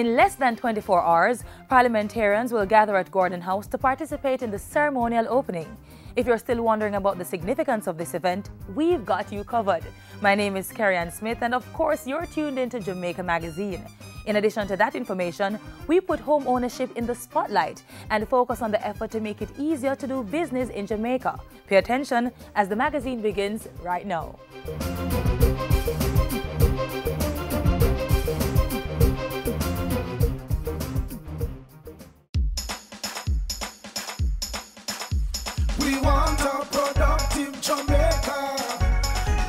In less than 24 hours, parliamentarians will gather at Gordon House to participate in the ceremonial opening. If you're still wondering about the significance of this event, we've got you covered. My name is Carrie-Ann Smith, and of course, you're tuned into Jamaica Magazine. In addition to that information, we put home ownership in the spotlight and focus on the effort to make it easier to do business in Jamaica. Pay attention as the magazine begins right now. We want a productive Jamaica.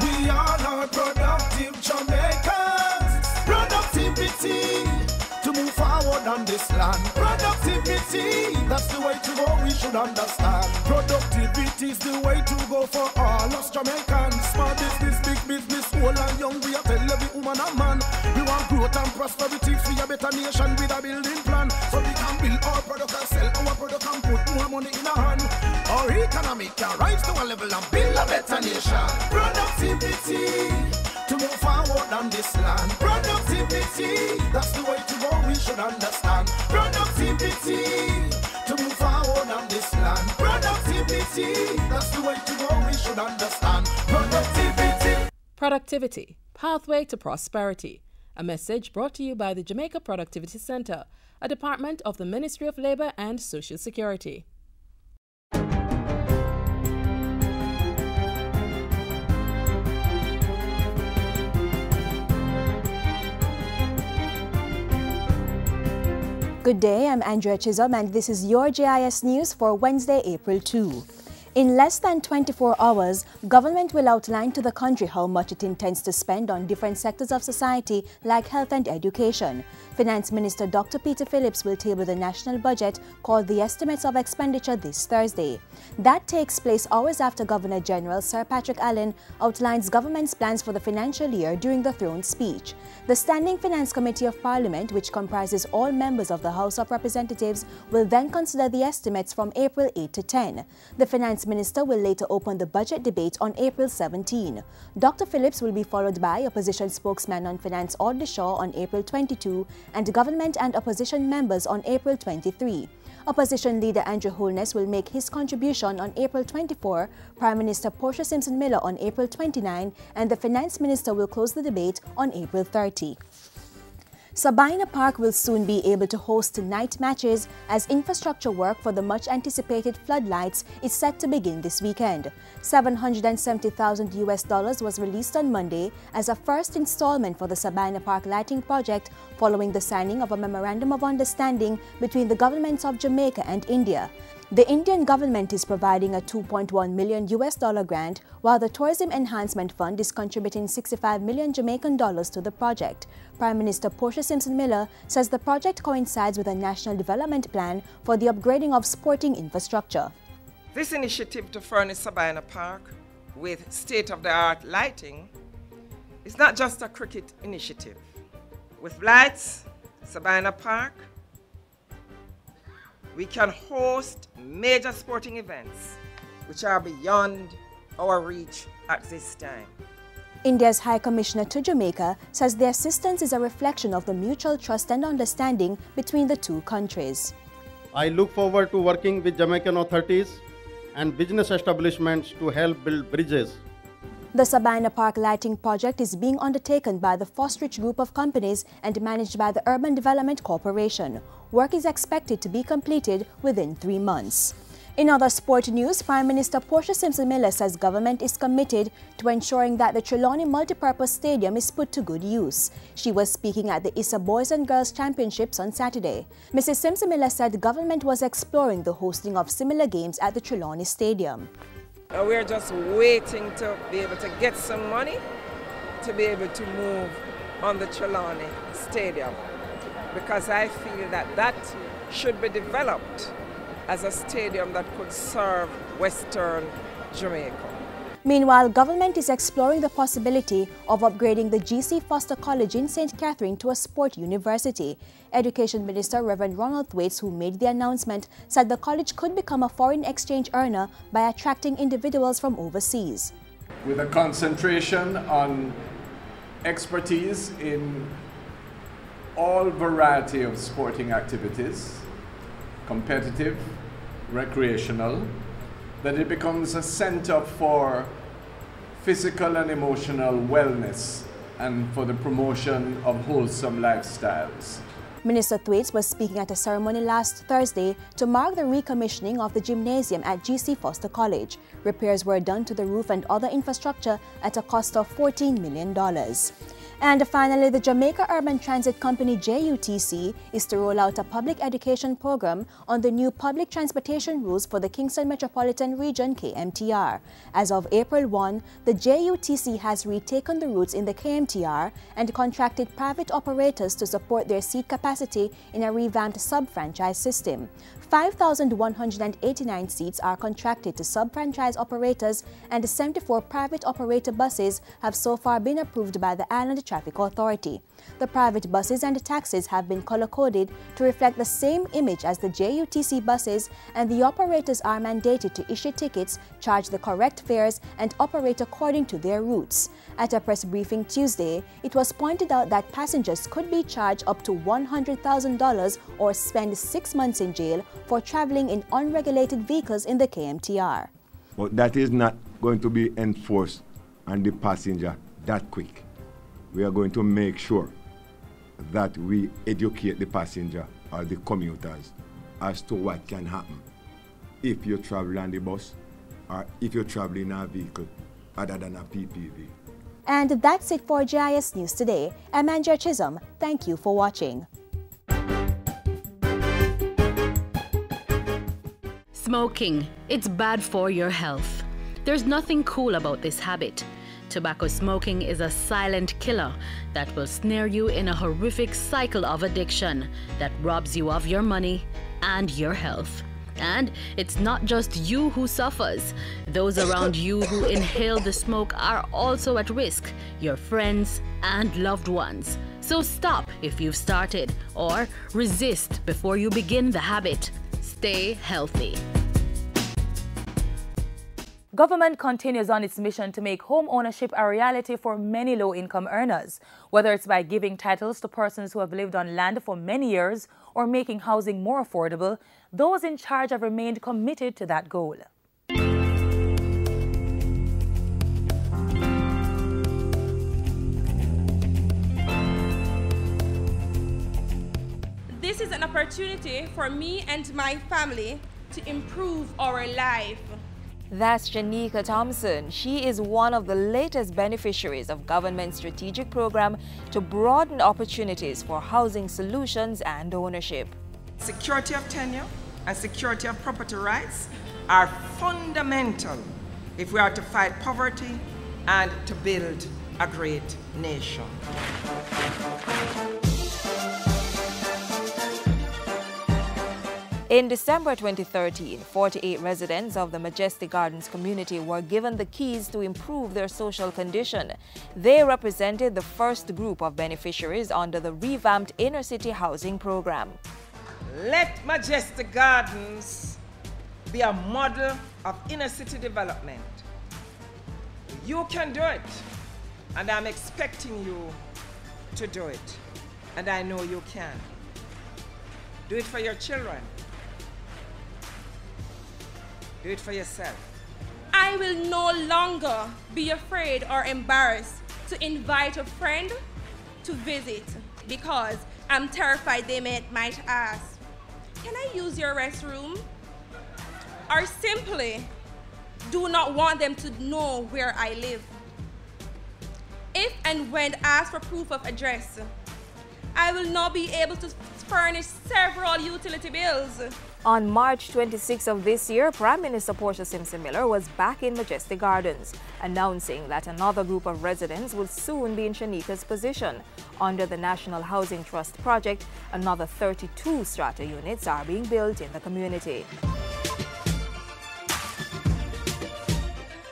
We are not productive Jamaicans. Productivity to move forward on this land. Productivity, that's the way to go, we should understand. Productivity is the way to go for all us Jamaicans. Small business, big business, old and young, we are tell every woman and man. We want growth and prosperity for a better nation with a building plan. So we can build our product and sell our product and put more money in our hand. Our economy can rise to a level and build a better nation. Productivity to move forward on this land. Productivity, that's the way to go, we should understand. Productivity to move forward on this land. Productivity, that's the way to go, we should understand. Productivity. Productivity, pathway to prosperity. A message brought to you by the Jamaica Productivity Center, a department of the Ministry of Labor and Social Security. Good day, I'm Andrea Chisholm and this is your JIS News for Wednesday, April 2. In less than 24 hours, government will outline to the country how much it intends to spend on different sectors of society like health and education. Finance Minister Dr. Peter Phillips will table the national budget called the Estimates of Expenditure this Thursday. That takes place hours after Governor General Sir Patrick Allen outlines government's plans for the financial year during the throne speech. The Standing Finance Committee of Parliament, which comprises all members of the House of Representatives, will then consider the estimates from April 8 to 10. The Finance Minister will later open the budget debate on April 17. Dr. Phillips will be followed by Opposition Spokesman on Finance Audley Shaw on April 22 and Government and Opposition members on April 23. Opposition Leader Andrew Holness will make his contribution on April 24, Prime Minister Portia Simpson Miller on April 29, and the Finance Minister will close the debate on April 30. Sabina Park will soon be able to host night matches as infrastructure work for the much-anticipated floodlights is set to begin this weekend. $770,000 was released on Monday as a first installment for the Sabina Park lighting project following the signing of a Memorandum of Understanding between the governments of Jamaica and India. The Indian government is providing a $2.1 million grant, while the Tourism Enhancement Fund is contributing 65 million Jamaican dollars to the project. Prime Minister Portia Simpson Miller says the project coincides with a national development plan for the upgrading of sporting infrastructure. This initiative to furnish Sabina Park with state-of-the-art lighting is not just a cricket initiative. With lights, Sabina Park, we can host major sporting events which are beyond our reach at this time. India's High Commissioner to Jamaica says the assistance is a reflection of the mutual trust and understanding between the two countries. I look forward to working with Jamaican authorities and business establishments to help build bridges. The Sabina Park lighting project is being undertaken by the Fostrich Group of companies and managed by the Urban Development Corporation. Work is expected to be completed within 3 months. In other sport news, Prime Minister Portia Simpson Miller says government is committed to ensuring that the Trelawney Multipurpose Stadium is put to good use. She was speaking at the ISA Boys and Girls Championships on Saturday. Mrs. Simpson Miller said the government was exploring the hosting of similar games at the Trelawney Stadium. We're just waiting to be able to get some money to be able to move on the Trelawney Stadium, because I feel that that should be developed as a stadium that could serve Western Jamaica. Meanwhile, government is exploring the possibility of upgrading the G.C. Foster College in St. Catherine to a sport university. Education Minister Reverend Ronald Thwaites, who made the announcement, said the college could become a foreign exchange earner by attracting individuals from overseas. With a concentration on expertise in all variety of sporting activities, competitive, recreational, that it becomes a center for physical and emotional wellness and for the promotion of wholesome lifestyles. Minister Thwaites was speaking at a ceremony last Thursday to mark the recommissioning of the gymnasium at G.C. Foster College. Repairs were done to the roof and other infrastructure at a cost of $14 million. And finally, the Jamaica Urban Transit Company JUTC is to roll out a public education program on the new public transportation rules for the Kingston Metropolitan Region KMTR. As of April 1, the JUTC has retaken the routes in the KMTR and contracted private operators to support their seat capacity in a revamped sub-franchise system. 5,189 seats are contracted to sub-franchise operators, and 74 private operator buses have so far been approved by the Island Traffic Authority. The private buses and taxis have been color-coded to reflect the same image as the JUTC buses, and the operators are mandated to issue tickets, charge the correct fares, and operate according to their routes. At a press briefing Tuesday, it was pointed out that passengers could be charged up to $100,000 or spend 6 months in jail for traveling in unregulated vehicles in the KMTR. But that is not going to be enforced on the passenger that quick. We are going to make sure that we educate the passenger or the commuters as to what can happen if you travel on the bus or if you travel in a vehicle other than a PPV. And that's it for GIS News today. I'm Andrea Chisholm. Thank you for watching. Smoking, it's bad for your health. There's nothing cool about this habit. Tobacco smoking is a silent killer that will snare you in a horrific cycle of addiction that robs you of your money and your health. And it's not just you who suffers. Those around you who inhale the smoke are also at risk, your friends and loved ones. So stop if you've started, or resist before you begin the habit. Stay healthy. Government continues on its mission to make home ownership a reality for many low-income earners, whether it's by giving titles to persons who have lived on land for many years or making housing more affordable. Those in charge have remained committed to that goal. This is an opportunity for me and my family to improve our life. That's Janika Thompson. She is one of the latest beneficiaries of government's strategic program to broaden opportunities for housing solutions and ownership. Security of tenure and security of property rights are fundamental if we are to fight poverty and to build a great nation. In December 2013, 48 residents of the Majestic Gardens community were given the keys to improve their social condition. They represented the first group of beneficiaries under the revamped inner city housing program. Let Majestic Gardens be a model of inner city development. You can do it, and I'm expecting you to do it, and I know you can. Do it for your children. Do it for yourself. I will no longer be afraid or embarrassed to invite a friend to visit because I'm terrified they might ask, "Can I use your restroom?" Or simply do not want them to know where I live. If and when asked for proof of address, I will now be able to furnish several utility bills. On March 26 of this year, Prime Minister Portia Simpson Miller was back in Majestic Gardens, announcing that another group of residents will soon be in Shanika's position. Under the National Housing Trust project, another 32 strata units are being built in the community.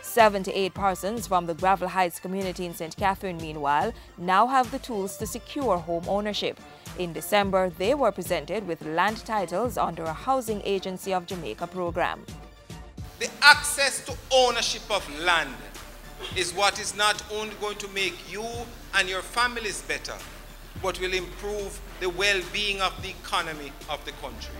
78 persons from the Gravel Heights community in St. Catherine, meanwhile, now have the tools to secure home ownership. In December, they were presented with land titles under a Housing Agency of Jamaica program. The access to ownership of land is what is not only going to make you and your families better, but will improve the well-being of the economy of the country.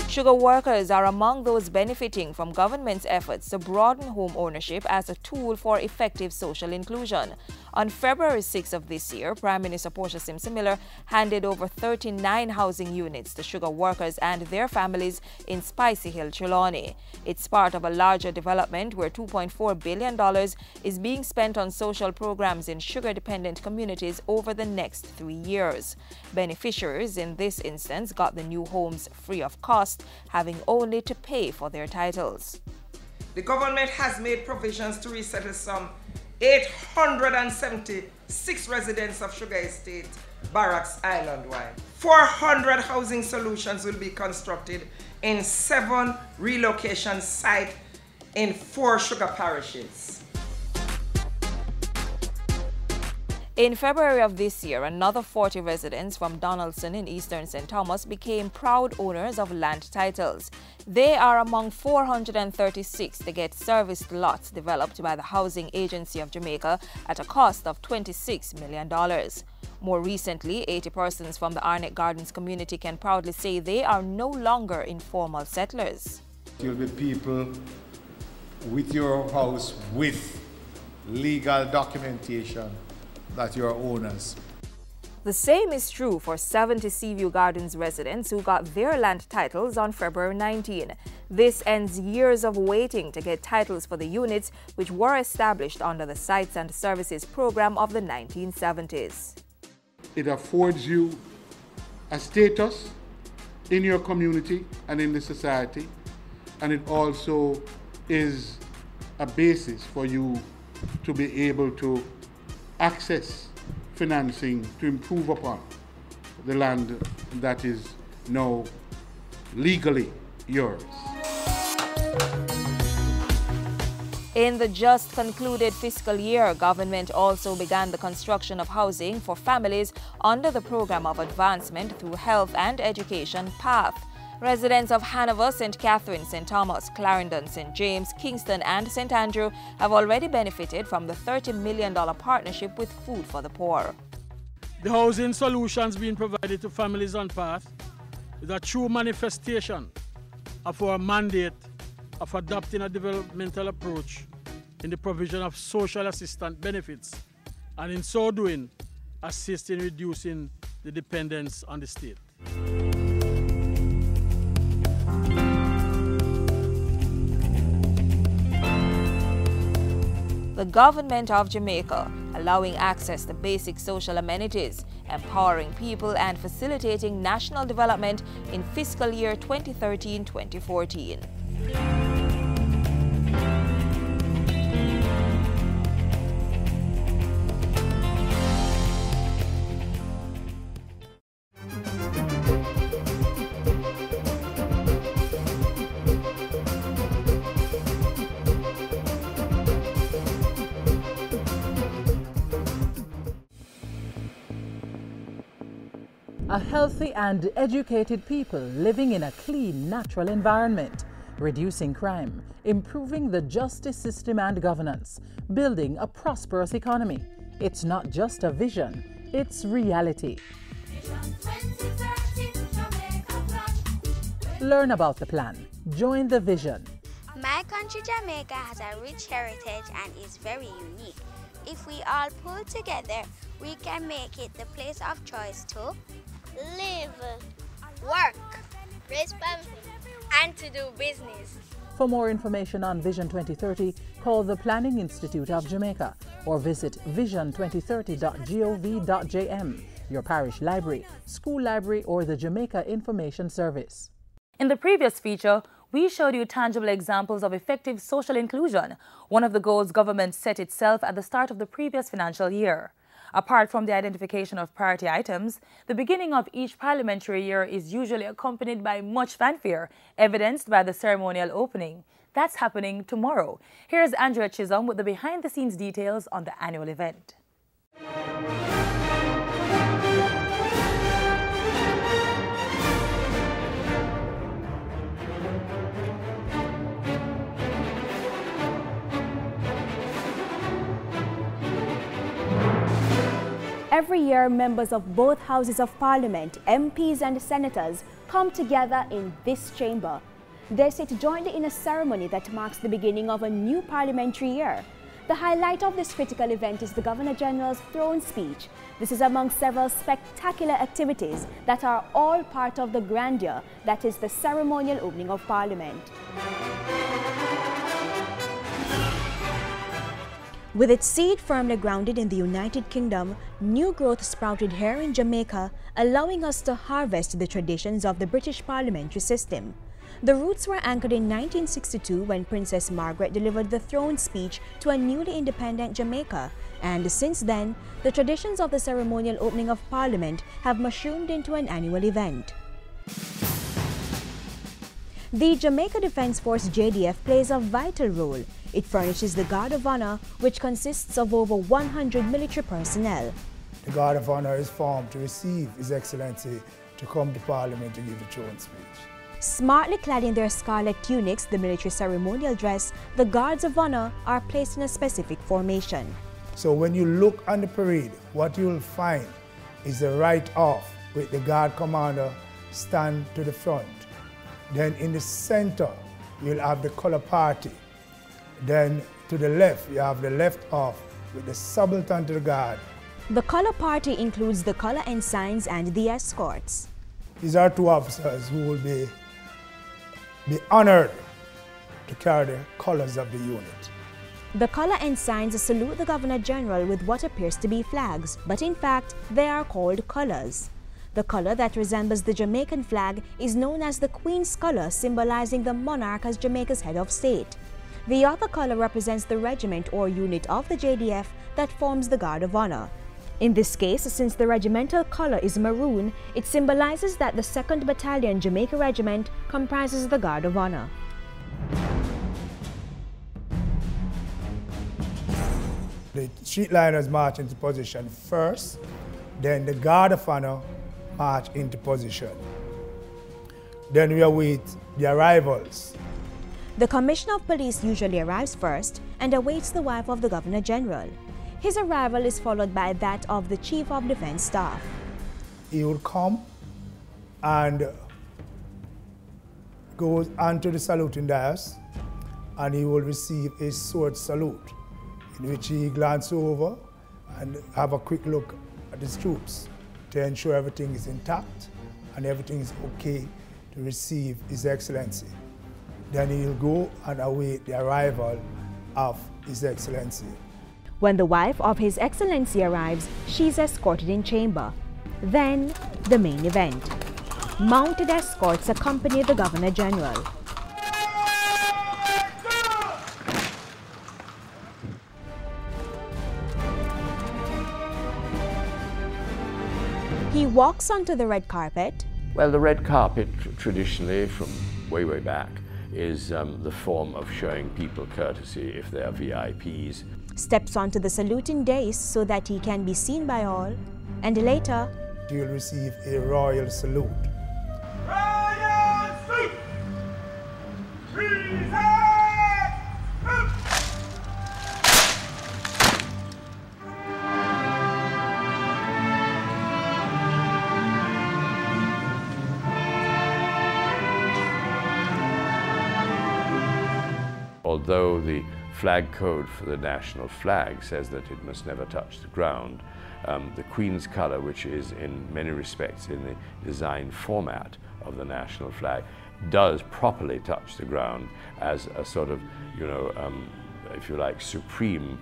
Sugar workers are among those benefiting from government's efforts to broaden home ownership as a tool for effective social inclusion. On February 6 of this year, Prime Minister Portia Simpson Miller handed over 39 housing units to sugar workers and their families in Spicy Hill, Trelawney. It's part of a larger development where $2.4 billion is being spent on social programs in sugar-dependent communities over the next 3 years. Beneficiaries in this instance got the new homes free of cost, having only to pay for their titles. The government has made provisions to resettle some 876 residents of Sugar Estate Barracks Island-wide. 400 housing solutions will be constructed in 7 relocation sites in 4 sugar parishes. In February of this year, another 40 residents from Donaldson in eastern St. Thomas became proud owners of land titles. They are among 436 to get serviced lots developed by the Housing Agency of Jamaica at a cost of $26 million. More recently, 80 persons from the Arnett Gardens community can proudly say they are no longer informal settlers. You'll be people with your house with legal documentation that you are owners. The same is true for 70 Seaview Gardens residents who got their land titles on February 19. This ends years of waiting to get titles for the units which were established under the Sites and Services program of the 1970s. It affords you a status in your community and in the society, and it also is a basis for you to be able to access financing to improve upon the land that is now legally yours. In the just concluded fiscal year, government also began the construction of housing for families under the Program of Advancement through Health and Education PATH. Residents of Hanover, St. Catherine, St. Thomas, Clarendon, St. James, Kingston and St. Andrew have already benefited from the $30 million partnership with Food for the Poor. The housing solutions being provided to families on PATH is a true manifestation of our mandate of adopting a developmental approach in the provision of social assistance benefits, and in so doing, assist in reducing the dependence on the state. The government of Jamaica, allowing access to basic social amenities, empowering people and facilitating national development in fiscal year 2013-2014. A healthy and educated people living in a clean, natural environment, reducing crime, improving the justice system and governance, building a prosperous economy. It's not just a vision, it's reality. Learn about the plan. Join the vision. My country, Jamaica, has a rich heritage and is very unique. If we all pull together, we can make it the place of choice to live, work, raise family, and to do business. For more information on Vision 2030, call the Planning Institute of Jamaica or visit vision2030.gov.jm, your parish library, school library, or the Jamaica Information Service. In the previous feature, we showed you tangible examples of effective social inclusion, one of the goals government set itself at the start of the previous financial year. Apart from the identification of priority items, the beginning of each parliamentary year is usually accompanied by much fanfare, evidenced by the ceremonial opening. That's happening tomorrow. Here's Andrea Chisholm with the behind-the-scenes details on the annual event. Every year, members of both houses of Parliament, MPs and senators, come together in this chamber. They sit jointly in a ceremony that marks the beginning of a new parliamentary year. The highlight of this critical event is the Governor-General's throne speech. This is among several spectacular activities that are all part of the grandeur that is the ceremonial opening of Parliament. With its seed firmly grounded in the United Kingdom, new growth sprouted here in Jamaica, allowing us to harvest the traditions of the British parliamentary system. The roots were anchored in 1962 when Princess Margaret delivered the throne speech to a newly independent Jamaica, and since then, the traditions of the ceremonial opening of Parliament have mushroomed into an annual event. The Jamaica Defence Force JDF plays a vital role. It furnishes the Guard of Honor, which consists of over 100 military personnel. The Guard of Honor is formed to receive His Excellency to come to Parliament to give the throne speech. Smartly clad in their scarlet tunics, the military ceremonial dress, the Guards of Honor are placed in a specific formation. So when you look on the parade, what you will find is the right off with the Guard Commander stand to the front. Then in the center, you'll have the color party. Then to the left, you have the left off with the subaltern to the Guard. The color party includes the color ensigns and the escorts. These are two officers who will be honored to carry the colors of the unit. The color ensigns salute the Governor-General with what appears to be flags, but in fact, they are called colors. The color that resembles the Jamaican flag is known as the Queen's color, symbolizing the monarch as Jamaica's head of state. The other color represents the regiment or unit of the JDF that forms the Guard of Honor. In this case, since the regimental color is maroon, it symbolizes that the 2nd Battalion Jamaica Regiment comprises the Guard of Honor. The streetliners march into position first, then the Guard of Honor march into position. Then we await the arrivals. The Commissioner of Police usually arrives first and awaits the wife of the Governor-General. His arrival is followed by that of the Chief of Defence Staff. He will come and go onto the saluting dais, and he will receive a sword salute, in which he glances over and have a quick look at his troops to ensure everything is intact and everything is okay to receive His Excellency. Then he'll go and await the arrival of His Excellency. When the wife of His Excellency arrives, she's escorted in chamber. Then, the main event. Mounted escorts accompany the Governor-General. He walks onto the red carpet. Well, the red carpet, traditionally, from way back, is the form of showing people courtesy if they are VIPs. Steps onto the saluting dais so that he can be seen by all, and later, he will receive a royal salute. Royal salute! Present! Although the flag code for the national flag says that it must never touch the ground, the Queen's colour, which is in many respects in the design format of the national flag, does properly touch the ground as a sort of, if you like, supreme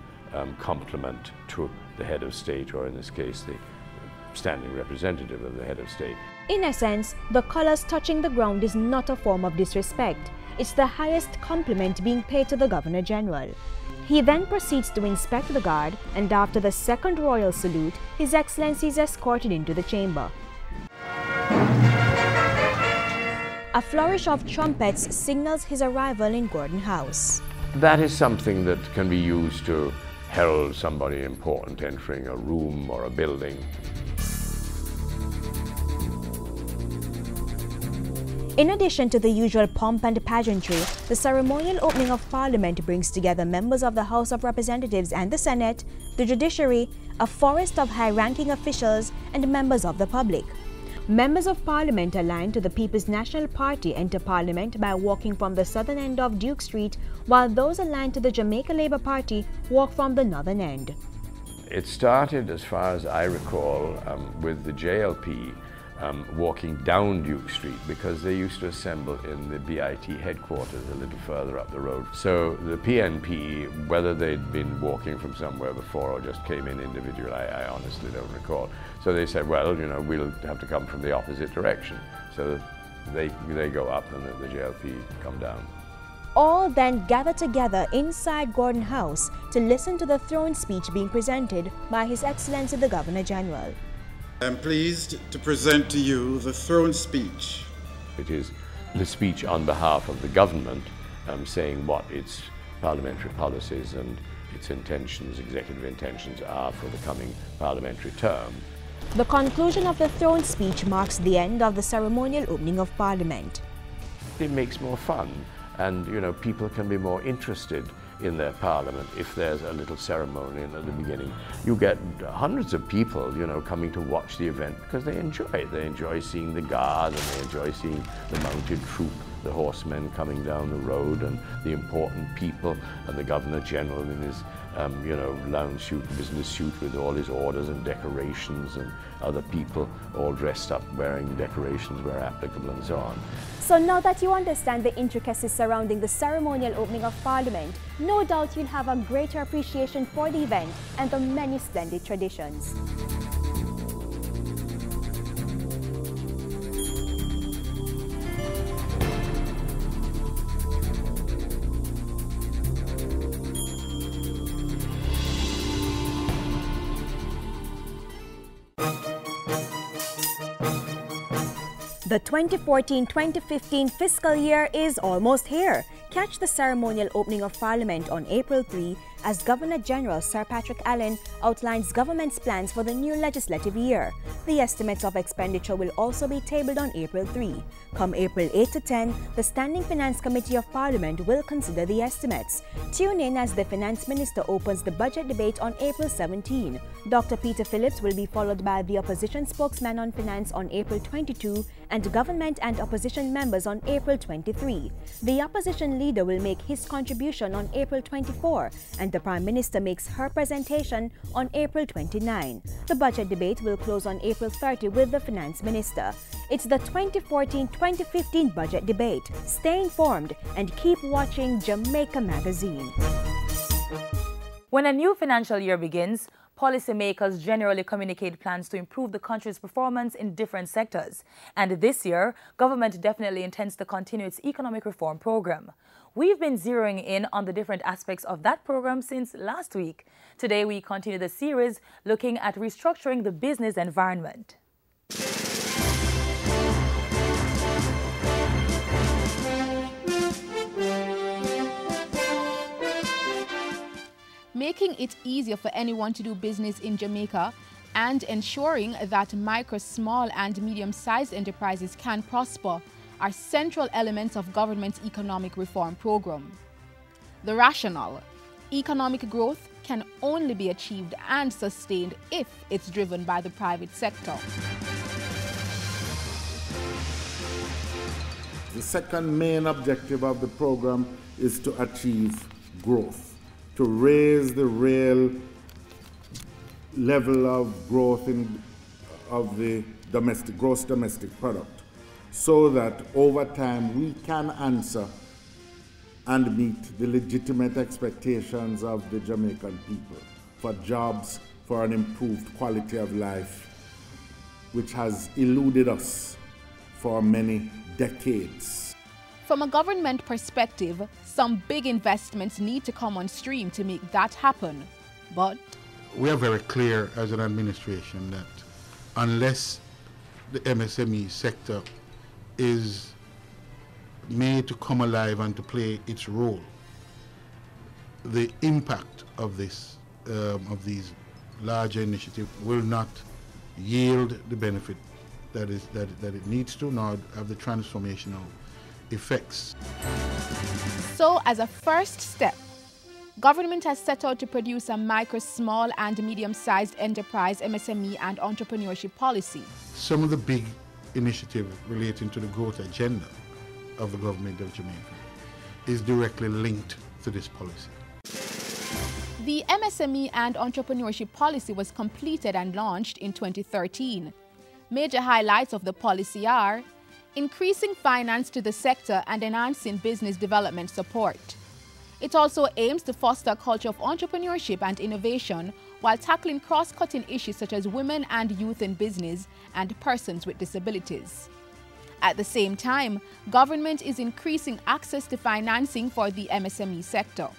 compliment to the head of state, or in this case, the standing representative of the head of state. In essence, the colours touching the ground is not a form of disrespect. It's the highest compliment being paid to the Governor-General. He then proceeds to inspect the guard, and after the second royal salute, His Excellency is escorted into the chamber. A flourish of trumpets signals his arrival in Gordon House. That is something that can be used to herald somebody important entering a room or a building. In addition to the usual pomp and pageantry, the ceremonial opening of Parliament brings together members of the House of Representatives and the Senate, the judiciary, a forest of high-ranking officials, and members of the public. Members of Parliament aligned to the People's National Party enter Parliament by walking from the southern end of Duke Street, while those aligned to the Jamaica Labour Party walk from the northern end. It started, as far as I recall, with the JLP walking down Duke Street, because they used to assemble in the BIT headquarters a little further up the road. So the PNP, whether they'd been walking from somewhere before or just came in individually, I honestly don't recall. So they said, well, you know, we'll have to come from the opposite direction. So they go up and the JLP come down. All then gather together inside Gordon House to listen to the throne speech being presented by His Excellency the Governor-General. I'm pleased to present to you the throne speech. It is the speech on behalf of the government saying what its parliamentary policies and its intentions, executive intentions, are for the coming parliamentary term. The conclusion of the throne speech marks the end of the ceremonial opening of Parliament. It makes more fun, and you know, people can be more interested in their parliament if there's a little ceremony at the beginning. You get hundreds of people, you know, coming to watch the event because they enjoy it. They enjoy seeing the guard, and they enjoy seeing the mounted troop, the horsemen coming down the road, and the important people, and the Governor-General in his you know, lounge suit, business suit with all his orders and decorations, and other people all dressed up wearing decorations where applicable and so on. So now that you understand the intricacies surrounding the ceremonial opening of Parliament, no doubt you'll have a greater appreciation for the event and the many splendid traditions. The 2014-2015 fiscal year is almost here. Catch the ceremonial opening of Parliament on April 3 as Governor-General Sir Patrick Allen outlines government's plans for the new legislative year. The estimates of expenditure will also be tabled on April 3. Come April 8 to 10, the Standing Finance Committee of Parliament will consider the estimates. Tune in as the Finance Minister opens the budget debate on April 17. Dr. Peter Phillips will be followed by the Opposition Spokesman on Finance on April 22 and Government and Opposition members on April 23. The Opposition Leader will make his contribution on April 24 and the Prime Minister makes her presentation on April 29. The budget debate will close on April 30 with the Finance Minister. It's the 2014-2015 budget debate. Stay informed and keep watching Jamaica Magazine. When a new financial year begins, policymakers generally communicate plans to improve the country's performance in different sectors. And this year, government definitely intends to continue its economic reform program. We've been zeroing in on the different aspects of that program since last week. Today, we continue the series looking at restructuring the business environment. Making it easier for anyone to do business in Jamaica and ensuring that micro, small and medium-sized enterprises can prosper are central elements of government's economic reform program. The rationale: economic growth can only be achieved and sustained if it's driven by the private sector. The second main objective of the program is to achieve growth, to raise the real level of growth of the gross domestic product, so that over time we can answer and meet the legitimate expectations of the Jamaican people for jobs, for an improved quality of life, which has eluded us for many decades. From a government perspective, some big investments need to come on stream to make that happen. But we are very clear as an administration that unless the MSME sector is made to come alive and to play its role, the impact of this, of these larger initiatives will not yield the benefit that it needs to, nor have the transformational effects. So, as a first step, government has set out to produce a micro, small and medium-sized enterprise, MSME and entrepreneurship policy. Some of the big initiatives relating to the growth agenda of the government of Jamaica is directly linked to this policy. The MSME and entrepreneurship policy was completed and launched in 2013. Major highlights of the policy are increasing finance to the sector and enhancing business development support. It also aims to foster a culture of entrepreneurship and innovation while tackling cross-cutting issues such as women and youth in business and persons with disabilities. At the same time, government is increasing access to financing for the MSME sector.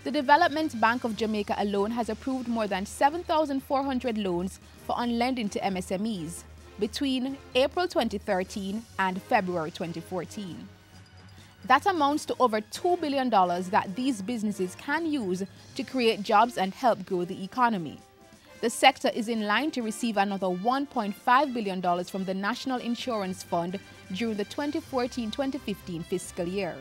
The Development Bank of Jamaica alone has approved more than 7,400 loans for on-lending to MSMEs between April 2013 and February 2014. That amounts to over $2 billion that these businesses can use to create jobs and help grow the economy. The sector is in line to receive another $1.5 billion from the National Insurance Fund during the 2014-2015 fiscal year.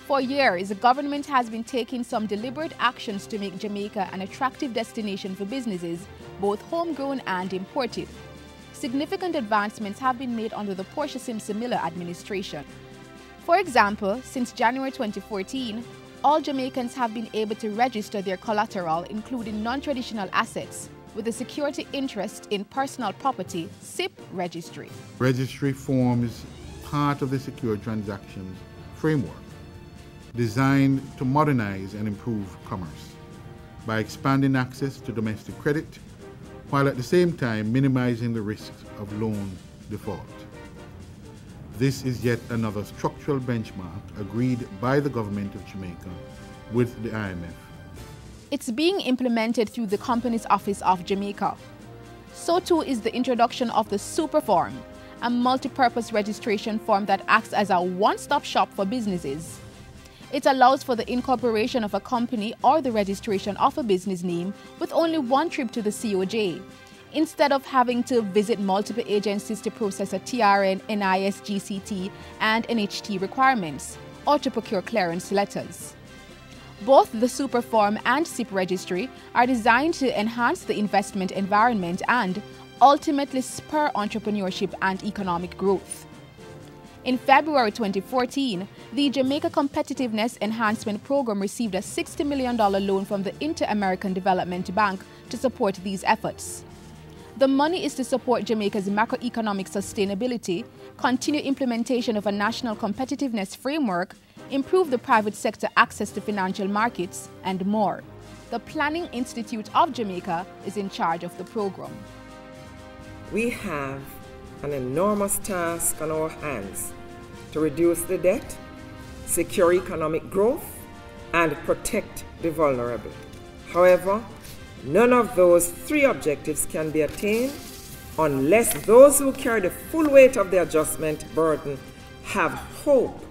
For years, the government has been taking some deliberate actions to make Jamaica an attractive destination for businesses, both homegrown and imported. Significant advancements have been made under the Portia Simpson Miller administration. For example, since January 2014, all Jamaicans have been able to register their collateral, including non-traditional assets, with a security interest in personal property, SIP registry. Registry forms part of the secure transactions framework, designed to modernize and improve commerce by expanding access to domestic credit, while at the same time minimizing the risk of loan default. This is yet another structural benchmark agreed by the government of Jamaica with the IMF. It's being implemented through the Companies Office of Jamaica. So too is the introduction of the Super Form, a multi-purpose registration form that acts as a one-stop shop for businesses. It allows for the incorporation of a company or the registration of a business name with only one trip to the COJ, instead of having to visit multiple agencies to process a TRN, NIS, GCT, and NHT requirements, or to procure clearance letters. Both the Super Form and SIP registry are designed to enhance the investment environment and ultimately spur entrepreneurship and economic growth. In February 2014, the Jamaica Competitiveness Enhancement Program received a $60 million loan from the Inter-American Development Bank to support these efforts. The money is to support Jamaica's macroeconomic sustainability, continue implementation of a national competitiveness framework, improve the private sector access to financial markets, and more. The Planning Institute of Jamaica is in charge of the program. We have an enormous task on our hands to reduce the debt, secure economic growth, and protect the vulnerable. However, none of those three objectives can be attained unless those who carry the full weight of the adjustment burden have hope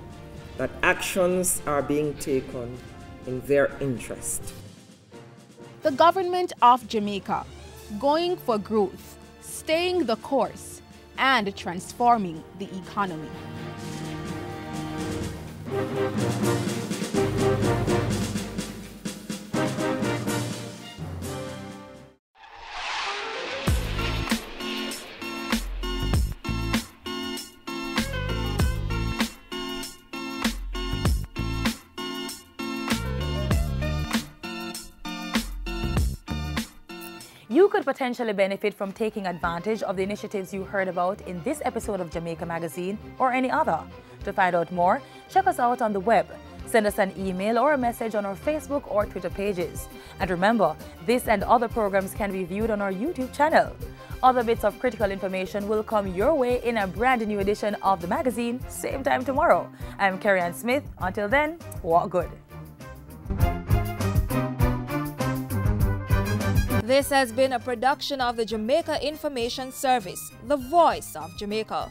that actions are being taken in their interest. The government of Jamaica, going for growth, staying the course, and transforming the economy. You could potentially benefit from taking advantage of the initiatives you heard about in this episode of Jamaica Magazine or any other. To find out more, check us out on the web. Send us an email or a message on our Facebook or Twitter pages. And remember, this and other programs can be viewed on our YouTube channel. Other bits of critical information will come your way in a brand new edition of the magazine, same time tomorrow. I'm Carrie-Ann Smith. Until then, walk good. This has been a production of the Jamaica Information Service, the voice of Jamaica.